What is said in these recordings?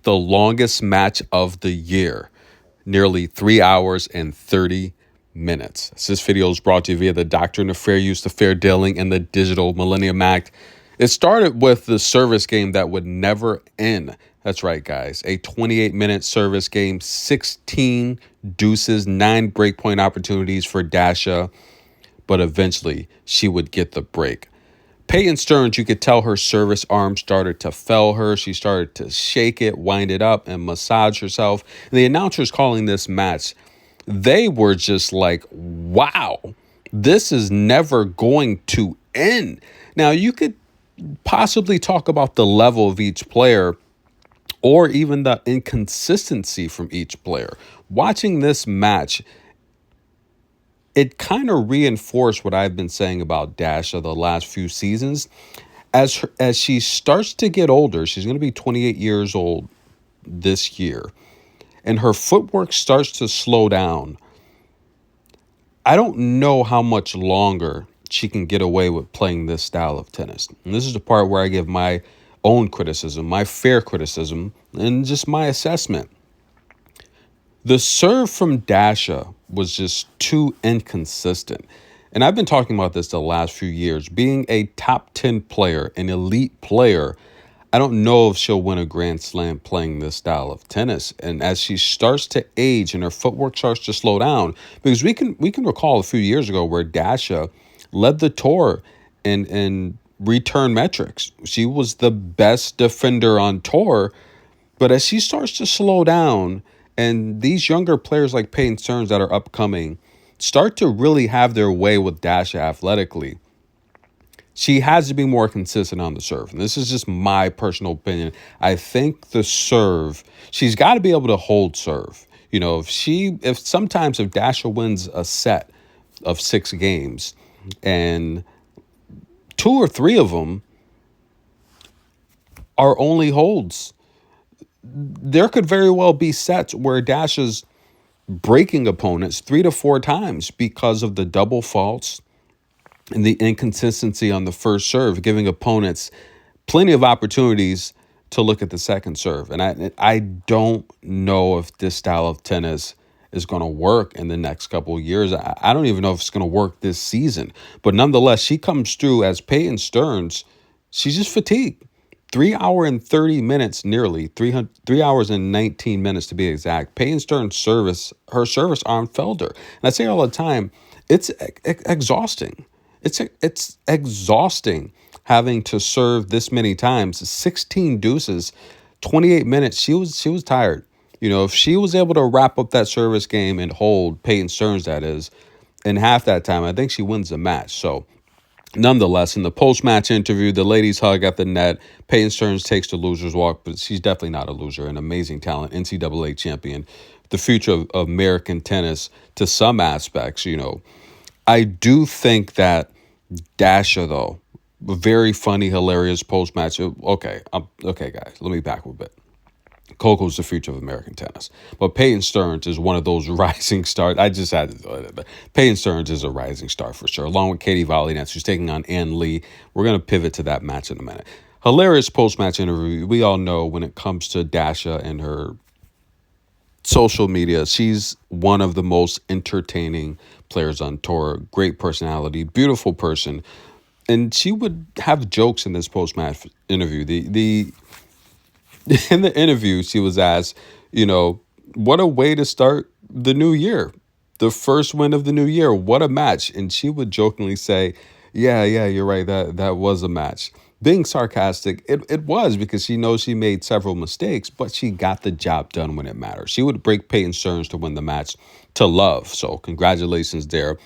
the longest match of the year, nearly 3 hours and 30 minutes. This video is brought to you via the Doctrine of Fair Use, the Fair Dealing, and the Digital Millennium Act. It started with the service game that would never end. That's right, guys. A 28-minute service game, 16 deuces, 9 breakpoint opportunities for Daria, but eventually she would get the break. Peyton Stearns, you could tell her service arm started to fail her. She started to shake it, wind it up, and massage herself. And the announcers calling this match, they were just like, wow, this is never going to end. Now, you could possibly talk about the level of each player or even the inconsistency from each player. Watching this match, it kind of reinforced what I've been saying about Daria the last few seasons. As she starts to get older, she's going to be 28 years old this year, and her footwork starts to slow down. I don't know how much longer she can get away with playing this style of tennis. And this is the part where I give my own criticism, my fair criticism, and just my assessment. The serve from Daria was just too inconsistent. And I've been talking about this the last few years. Being a top 10 player, an elite player, I don't know if she'll win a Grand Slam playing this style of tennis. And as she starts to age and her footwork starts to slow down, because we can recall a few years ago where Daria led the tour in return metrics. She was the best defender on tour. But as she starts to slow down, and these younger players like Peyton Stearns that are upcoming start to really have their way with Daria athletically, she has to be more consistent on the serve. And this is just my personal opinion. I think the serve, she's got to be able to hold serve. You know, if Daria wins a set of 6 games and 2 or 3 of them are only holds, there could very well be sets where Daria's breaking opponents 3 to 4 times because of the double faults and the inconsistency on the first serve, giving opponents plenty of opportunities to look at the second serve. And I don't know if this style of tennis is going to work in the next couple of years. I don't even know if it's going to work this season. But nonetheless, she comes through as Peyton Stearns. She's just fatigued. 3 hour and 30 minutes, nearly 3 hours and 19 minutes to be exact. Peyton Stearns' her service arm failed her. And I say all the time, it's exhausting. It's exhausting having to serve this many times, 16 deuces, 28 minutes. She was tired. You know, if she was able to wrap up that service game and hold Peyton Stearns, that is, in half that time, I think she wins the match. So nonetheless, in the post-match interview, the ladies hug at the net. Peyton Stearns takes the loser's walk, but she's definitely not a loser. An amazing talent, NCAA champion, the future of American tennis to some aspects. You know, I do think that Daria, though, very funny, hilarious post-match. Okay, guys, let me back a bit. Coco's the future of American tennis. But Peyton Stearns is one of those rising stars. I just had to. Peyton Stearns is a rising star for sure, along with Katie Volynets, who's taking on Ann Lee. We're going to pivot to that match in a minute. Hilarious post-match interview. We all know when it comes to Daria and her social media, she's one of the most entertaining players on tour. Great personality, beautiful person. And she would have jokes in this post-match interview. In the interview, she was asked, you know, what a way to start the new year. The first win of the new year. What a match. And she would jokingly say, yeah, you're right. That was a match. Being sarcastic, it was, because she knows she made several mistakes, but she got the job done when it mattered. She would break Peyton Stearns to win the match to love. So congratulations there.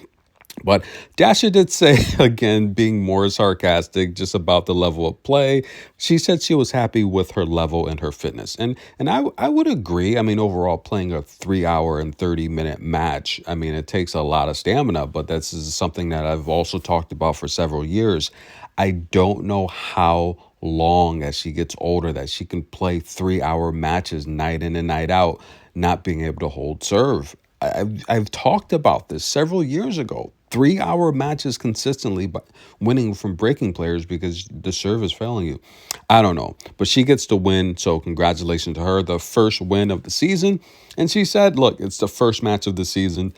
But Daria did say, again, being more sarcastic just about the level of play, she said she was happy with her level and her fitness. And I would agree. I mean, overall, playing a 3 hour and 30 minute match, I mean, it takes a lot of stamina, but this is something that I've also talked about for several years. I don't know how long, as she gets older, that she can play 3 hour matches night in and night out, not being able to hold serve. I've talked about this several years ago. 3 hour matches consistently, but winning from breaking players because the serve is failing you. I don't know, but she gets the win. So congratulations to her, the first win of the season. And she said, "Look, it's the first match of the season.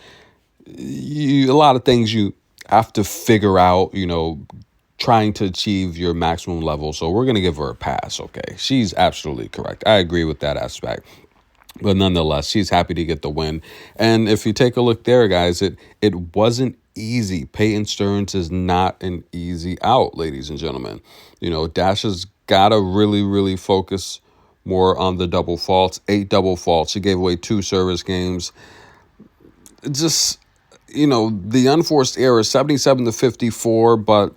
A lot of things you have to figure out. Trying to achieve your maximum level. So we're gonna give her a pass. Okay, she's absolutely correct. I agree with that aspect." But nonetheless, she's happy to get the win. And if you take a look there, guys, it wasn't easy. Peyton Stearns is not an easy out, ladies and gentlemen. Dasha's got to really, really focus more on the double faults. 8 double faults. She gave away 2 service games. Just, the unforced error, 77-54, but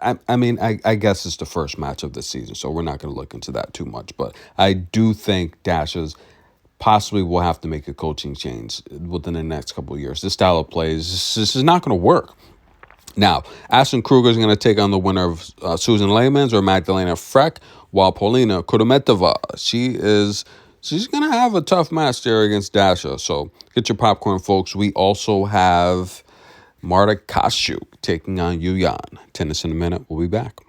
I guess it's the first match of the season, so we're not going to look into that too much. But I do think Dasha's possibly will have to make a coaching change within the next couple of years. This style of play is not going to work. Now, Ashton Kruger is going to take on the winner of Susan Lehman's or Magdalena Freck, while Paulina Kudermetova, she's going to have a tough match there against Dasha. So get your popcorn, folks. We also have Marta Kostyuk taking on Yu Yan. Tennis in a minute. We'll be back.